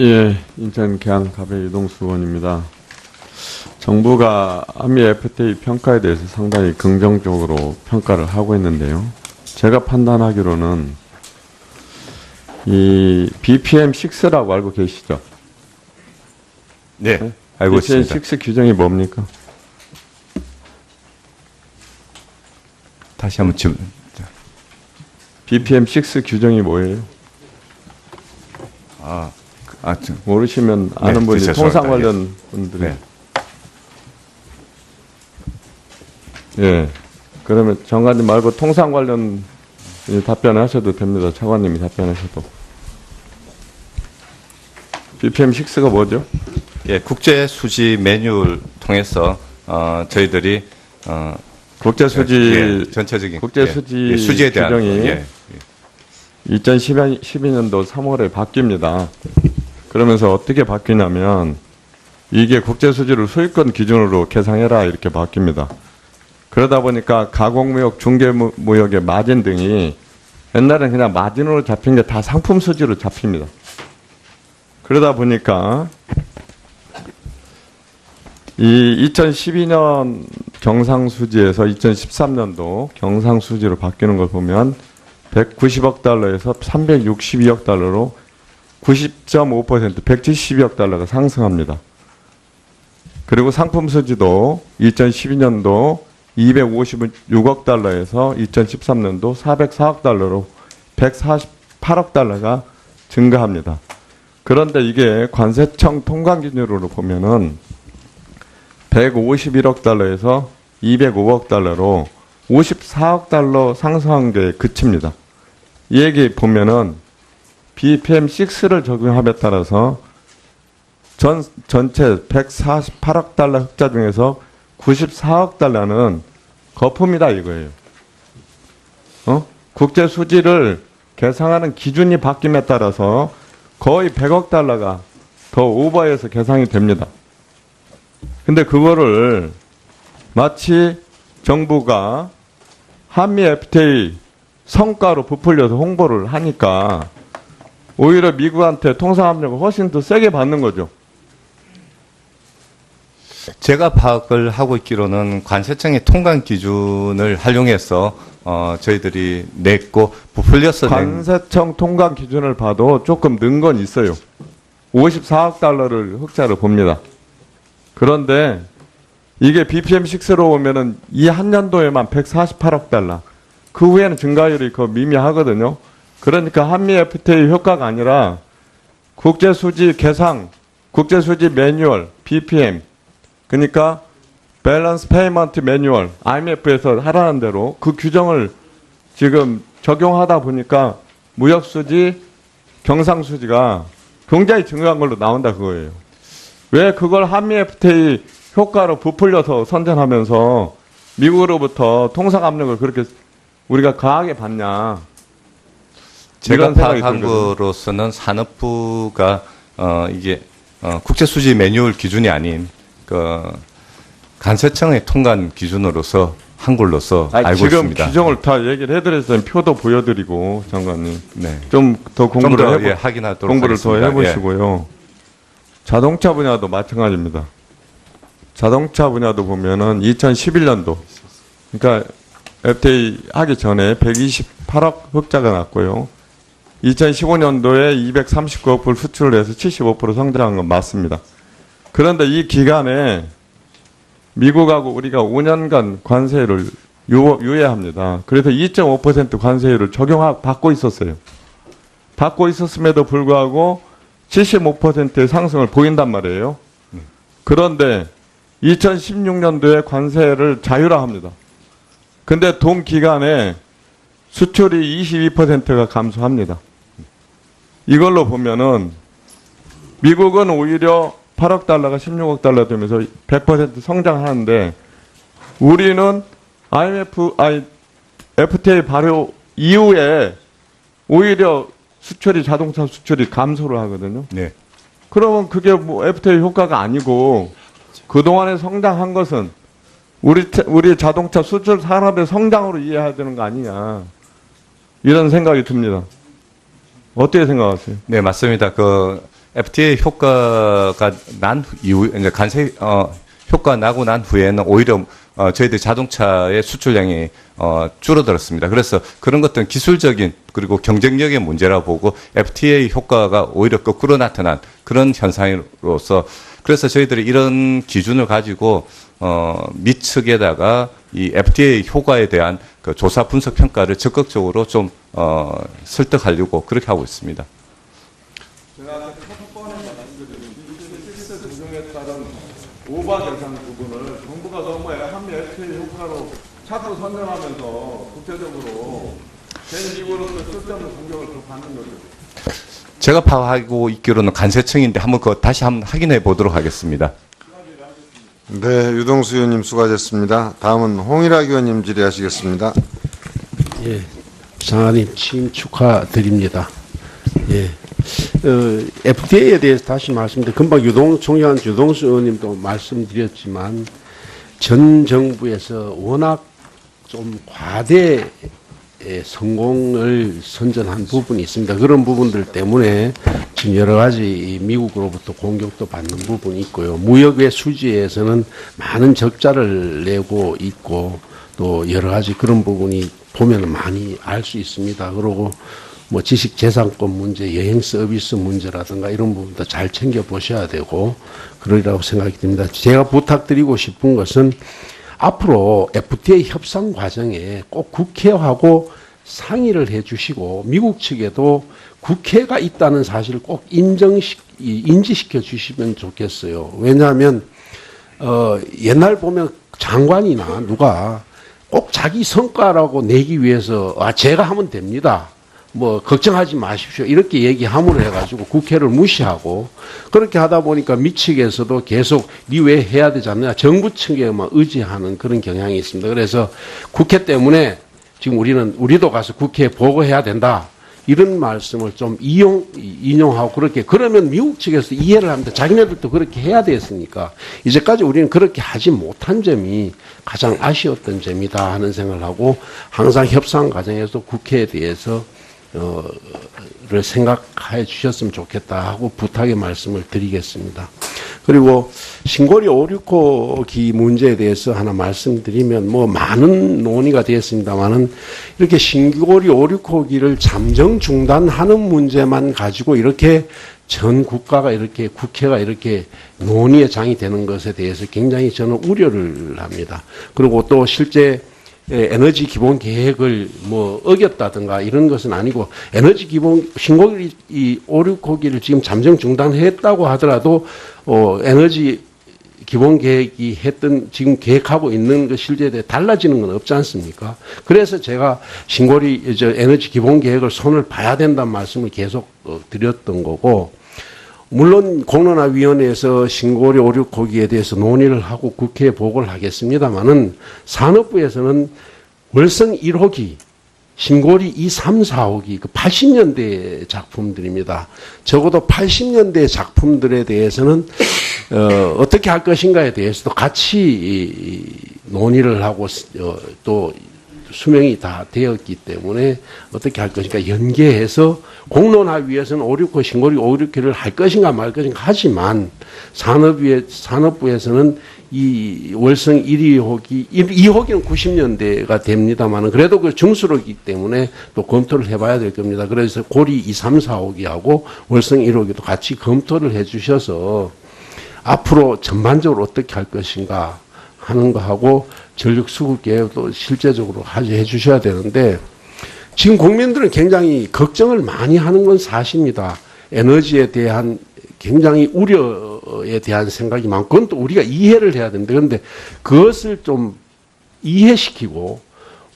예, 인천 계양갑의 이동수 의원입니다. 정부가 한미 FTA 평가에 대해서 상당히 긍정적으로 평가를 하고 있는데요. 제가 판단하기로는 이 BPM6라고 알고 계시죠? 네, 알고 있습니다. BPM6 규정이 뭡니까? 다시 한번 질문. BPM6 규정이 뭐예요? 모르시면 아는 분이 죄송합니다. 통상 관련 분들이. 네. 예. 그러면 정관님 말고 통상 관련 답변하셔도 됩니다. 차관님이 답변하셔도. BPM6가 뭐죠? 예, 국제 수지 매뉴얼 통해서 저희들이 국제 수지 전체적인 국제 수지 수지에 대한 규정이 2012년도 3월에 바뀝니다. 그러면서 어떻게 바뀌냐면 이게 국제 수지를 소유권 기준으로 계상해라 이렇게 바뀝니다. 그러다 보니까 가공무역, 중개무역의 마진 등이 옛날에는 그냥 마진으로 잡힌 게 다 상품 수지로 잡힙니다. 그러다 보니까 이 2012년 경상수지에서 2013년도 경상수지로 바뀌는 걸 보면 190억 달러에서 362억 달러로 90.5% 172억 달러가 상승합니다. 그리고 상품 수지도 2012년도 256억 달러에서 2013년도 404억 달러로 148억 달러가 증가합니다. 그런데 이게 관세청 통관 기준으로 보면은 151억 달러에서 205억 달러로 54억 달러 상승한 게 그칩니다. 이 얘기 보면은 BPM6를 적용함에 따라서 전체 148억 달러 흑자 중에서 94억 달러는 거품이다 이거예요. 국제 수지를 계상하는 기준이 바뀜에 따라서 거의 100억 달러가 더 오버해서 계상이 됩니다. 근데 그거를 마치 정부가 한미 FTA 성과로 부풀려서 홍보를 하니까 오히려 미국한테 통상압력을 훨씬 더 세게 받는 거죠. 제가 파악을 하고 있기로는 관세청의 통관 기준을 활용해서 저희들이 냈고 부풀려서 관세청 통관 기준을 봐도 조금 는 건 있어요. 54억 달러를 흑자를 봅니다. 그런데 이게 BPM6로 보면은 이 한 년도에만 148억 달러. 그 후에는 증가율이 그 미미하거든요. 그러니까 한미 FTA 효과가 아니라 국제수지 계상, 국제수지 매뉴얼, BPM. 그러니까 밸런스 페이먼트 매뉴얼, IMF에서 하라는 대로 그 규정을 지금 적용하다 보니까 무역수지, 경상수지가 굉장히 증가한 걸로 나온다 그거예요. 왜 그걸 한미 FTA 효과로 부풀려서 선전하면서 미국으로부터 통상 압력을 그렇게 우리가 강하게 받냐. 제가 파악한 거로서는 산업부가 이게 국제수지 매뉴얼 기준이 아닌 그 관세청의 통관 기준으로서 한 걸로서 알고 지금 있습니다. 지금 규정을 다 얘기를 해드렸어요. 표도 보여드리고 장관님. 네. 좀 더 공부를 확인하도록 공부를 하겠습니다. 더 해보시고요. 자동차 분야도 마찬가지입니다. 자동차 분야도 보면은 2011년도, 그러니까 FTA 하기 전에 128억 흑자가 났고요. 2015년도에 239억 불 수출을 해서 75% 성장한 건 맞습니다. 그런데 이 기간에 미국하고 우리가 5년간 관세를 유예합니다. 그래서 2.5% 관세율을 받고 있었어요. 받고 있었음에도 불구하고 75%의 상승을 보인단 말이에요. 그런데 2016년도에 관세를 자율화합니다. 근데 동기간에 수출이 22%가 감소합니다. 이걸로 보면은 미국은 오히려 8억 달러가 16억 달러 되면서 100% 성장하는데 우리는 FTA 발효 이후에 오히려 자동차 수출이 감소를 하거든요. 네. 그러면 그게 뭐 FTA 효과가 아니고 그동안에 성장한 것은 우리 자동차 수출 산업의 성장으로 이해해야 되는 거 아니냐. 이런 생각이 듭니다. 어떻게 생각하세요? 네, 맞습니다. FTA 효과가 난 이후, 그러니까 관세 효과 나고 난 후에는 오히려 저희들 자동차의 수출량이 줄어들었습니다. 그래서 그런 것들은 기술적인 그리고 경쟁력의 문제라 보고 FTA 효과가 오히려 거꾸로 나타난 그런 현상으로서 그래서 저희들이 이런 기준을 가지고 미 측에다가 이 FTA 효과에 대한 그 조사 분석 평가를 적극적으로 좀 설득하려고 그렇게 하고 있습니다. 제가 첫 번에 말씀드린 비즈니스 조정에 따른 오바 대상 부분을 정부가 너무 한미 FTA 효과로 자꾸 설명하면서 구체적으로 제2부로서 쓸데없는 공격을 좀 받는 거죠. 제가 파악하고 있기로는 관세청인데 한번 그거 다시 한번 확인해 보도록 하겠습니다. 네, 유동수 의원님 수고하셨습니다. 다음은 홍일학 의원님 질의하시겠습니다. 예, 장관님 취임 축하드립니다. 예, FTA에 대해서 다시 말씀드려 금방 총회원 유동수 의원님도 말씀드렸지만 전 정부에서 워낙 좀 과대 성공을 선전한 부분이 있습니다. 그런 부분들 때문에 지금 여러 가지 미국으로부터 공격도 받는 부분이 있고요. 무역의 수지에서는 많은 적자를 내고 있고 또 여러 가지 그런 부분이 보면 많이 알 수 있습니다. 그리고 뭐 지식재산권 문제, 여행 서비스 문제라든가 이런 부분도 잘 챙겨 보셔야 되고 그러리라고 생각이 듭니다. 제가 부탁드리고 싶은 것은 앞으로 FTA 협상 과정에 꼭 국회하고 상의를 해 주시고 미국 측에도 국회가 있다는 사실을 꼭 인지시켜 주시면 좋겠어요. 왜냐하면 옛날 보면 장관이나 누가 꼭 자기 성과라고 내기 위해서 제가 하면 됩니다. 뭐 걱정하지 마십시오. 이렇게 얘기함으로 해가지고 국회를 무시하고 그렇게 하다 보니까 미 측에서도 계속 니 왜 해야 되지 않느냐 정부 측에만 의지하는 그런 경향이 있습니다. 그래서 국회 때문에 지금 우리도 가서 국회에 보고해야 된다. 이런 말씀을 좀 인용하고 그렇게 그러면 미국 측에서 이해를 합니다. 자기네들도 그렇게 해야 됐으니까 이제까지 우리는 그렇게 하지 못한 점이 가장 아쉬웠던 점이다 하는 생각을 하고 항상 협상 과정에서 국회에 대해서 를 생각해 주셨으면 좋겠다 하고 부탁의 말씀을 드리겠습니다. 그리고 신고리 569기 문제에 대해서 하나 말씀드리면 뭐 많은 논의가 되었습니다만은 이렇게 신고리 569기를 잠정 중단하는 문제만 가지고 이렇게 전 국가가 이렇게 국회가 이렇게 논의의 장이 되는 것에 대해서 굉장히 저는 우려를 합니다. 그리고 또 실제 에너지 기본 계획을 뭐 어겼다든가 이런 것은 아니고 에너지 기본 신고리 이 569기를 지금 잠정 중단했다고 하더라도 에너지 기본 계획이 했던 지금 계획하고 있는 그 실제에 대해 달라지는 건 없지 않습니까? 그래서 제가 신고리 에너지 기본 계획을 손을 봐야 된다는 말씀을 계속 드렸던 거고 물론 공론화위원회에서 신고리 569기에 대해서 논의를 하고 국회에 보고를 하겠습니다만은 산업부에서는 월성 1호기, 신고리 2, 3, 4호기 그 80년대 작품들입니다. 적어도 80년대 작품들에 대해서는 어떻게 할 것인가에 대해서도 같이 논의를 하고 또 수명이 다 되었기 때문에 어떻게 할 것인가 연계해서 공론화위에서는 569 신고리 569기를 할 것인가 말 것인가 하지만 산업부에서는 이 월성 1호기 2호기는 90년대가 됩니다만 그래도 그 중수로기 때문에 또 검토를 해봐야 될 겁니다. 그래서 고리 2, 3, 4호기하고 월성 1호기도 같이 검토를 해주셔서 앞으로 전반적으로 어떻게 할 것인가 하는 거하고 전력 수급 계획도 실제적으로 해 주셔야 되는데 지금 국민들은 굉장히 걱정을 많이 하는 건 사실입니다. 에너지에 대한 굉장히 우려에 대한 생각이 많고 그건 또 우리가 이해를 해야 되는데 그런데 그것을 좀 이해시키고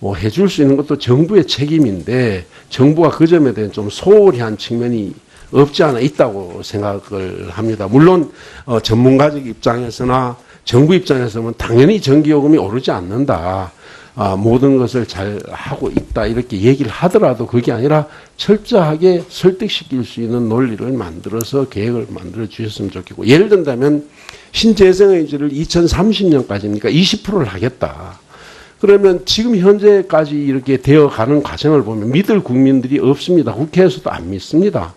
뭐 해줄 수 있는 것도 정부의 책임인데 정부가 그 점에 대한 좀 소홀히 한 측면이 없지 않아 있다고 생각을 합니다. 물론 전문가적 입장에서나 정부 입장에서는 당연히 전기요금이 오르지 않는다. 모든 것을 잘 하고 있다. 이렇게 얘기를 하더라도 그게 아니라 철저하게 설득시킬 수 있는 논리를 만들어서 계획을 만들어 주셨으면 좋겠고 예를 든다면 신재생에너지를 2030년까지니까 20%를 하겠다. 그러면 지금 현재까지 이렇게 되어가는 과정을 보면 믿을 국민들이 없습니다. 국회에서도 안 믿습니다.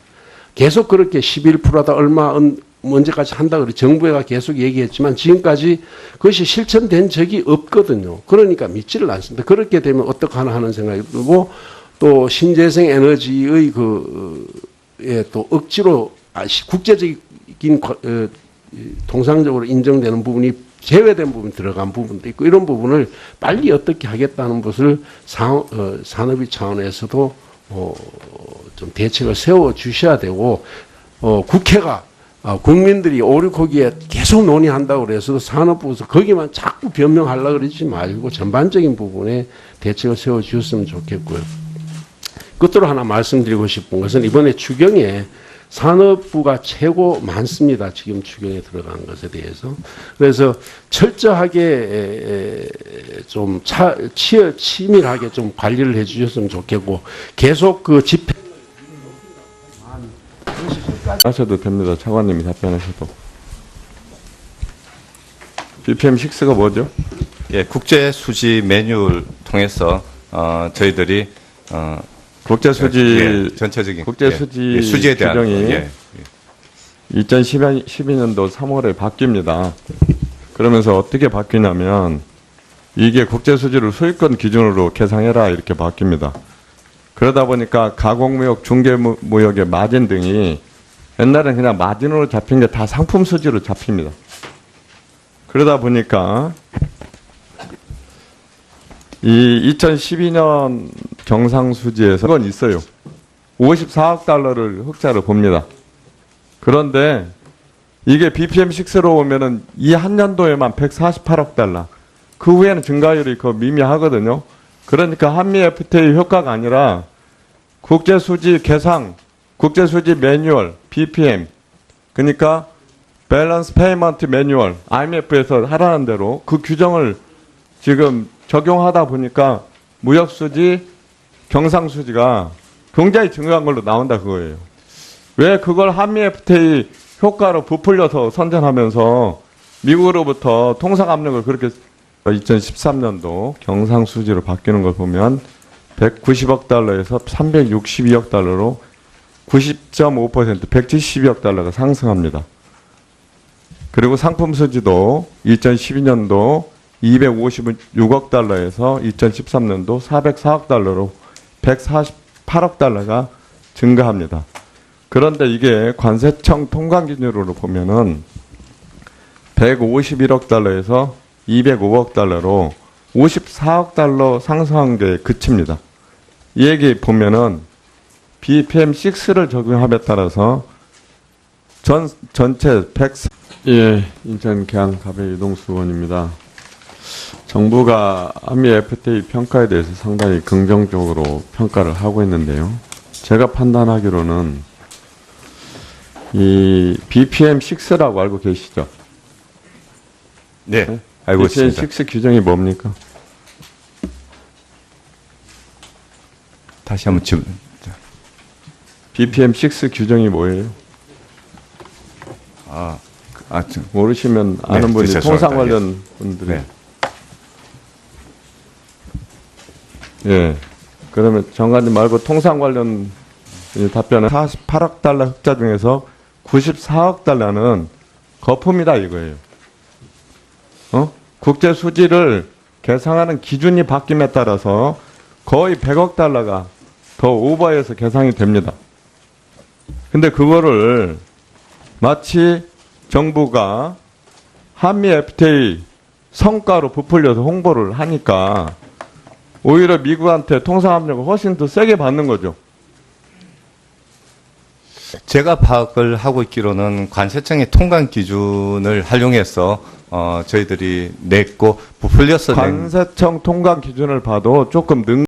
계속 그렇게 11%다 얼마 언제까지 한다 그래 정부가 계속 얘기했지만 지금까지 그것이 실천된 적이 없거든요. 그러니까 믿지를 않습니다. 그렇게 되면 어떡하나 하는 생각이 들고 또 신재생 에너지의 또 억지로 국제적인 통상적으로 인정되는 부분이 제외된 부분이 들어간 부분도 있고 이런 부분을 빨리 어떻게 하겠다는 것을 산업위 차원에서도 좀 대책을 세워 주셔야 되고 국회가 국민들이 오류코기에 계속 논의한다고 그래서 산업부에서 거기만 자꾸 변명하려고 그러지 말고 전반적인 부분에 대책을 세워 주셨으면 좋겠고요. 끝으로 하나 말씀드리고 싶은 것은 이번에 추경에 산업부가 최고 많습니다. 지금 추경에 들어간 것에 대해서. 그래서 철저하게 좀 치밀하게 좀 관리를 해 주셨으면 좋겠고 계속 그 집행 하셔도 됩니다. 차관님이 답변하셔도. BPM6가 뭐죠? 예, 국제 수지 매뉴얼 통해서 저희들이 국제 수지 예, 전체적인 국제 수지 예, 수지에 대한 규정이 예, 2012년도 3월에 바뀝니다. 그러면서 어떻게 바뀌냐면 이게 국제 수지를 소유권 기준으로 계상해라 이렇게 바뀝니다. 그러다 보니까 가공무역, 중개무역의 마진 등이 옛날엔 그냥 마진으로 잡힌 게 다 상품 수지로 잡힙니다. 그러다 보니까 이 2012년 경상수지에서 그건 있어요. 54억 달러를 흑자를 봅니다. 그런데 이게 BPM6로 오면은 이 한 년도에만 148억 달러. 그 후에는 증가율이 그 미미하거든요. 그러니까 한미 FTA 효과가 아니라 국제수지 계상, 국제수지 매뉴얼, BPM. 그러니까 밸런스 페이먼트 매뉴얼, IMF에서 하라는 대로 그 규정을 지금 적용하다 보니까 무역수지, 경상수지가 굉장히 증가한 걸로 나온다 그거예요. 왜 그걸 한미 FTA 효과로 부풀려서 선전하면서 미국으로부터 통상 압력을 그렇게 2013년도 경상수지로 바뀌는 걸 보면 190억 달러에서 362억 달러로 90.5% 172억 달러가 상승합니다. 그리고 상품 수지도 2012년도 256억 달러에서 2013년도 404억 달러로 148억 달러가 증가합니다. 그런데 이게 관세청 통관 기준으로 보면은 151억 달러에서 205억 달러로 54억 달러 상승한 게 그칩니다. 이 얘기 보면은 BPM6를 적용함에 따라서 전체 100. 예, 인천 계양 가배 유동수 의원입니다. 정부가 한미 FTA 평가에 대해서 상당히 긍정적으로 평가를 하고 있는데요. 제가 판단하기로는 이 BPM6라고 알고 계시죠? 네, 알고 있습니다. BPM6 규정이 뭡니까? 다시 한번 질문. BPM6 규정이 뭐예요? 모르시면 아는 네, 분이 죄송합니다. 통상 관련 분들이. 네. 예. 그러면 정관님 말고 통상 관련 답변은 48억 달러 흑자 중에서 94억 달러는 거품이다 이거예요. 국제 수지를 계상하는 기준이 바뀜에 따라서 거의 100억 달러가 더 오버해서 계상이 됩니다. 근데 그거를 마치 정부가 한미 FTA 성과로 부풀려서 홍보를 하니까 오히려 미국한테 통상 압력을 훨씬 더 세게 받는 거죠. 제가 파악을 하고 있기로는 관세청의 통관 기준을 활용해서 저희들이 냈고 부풀려서 낸 관세청 통관 기준을 봐도 조금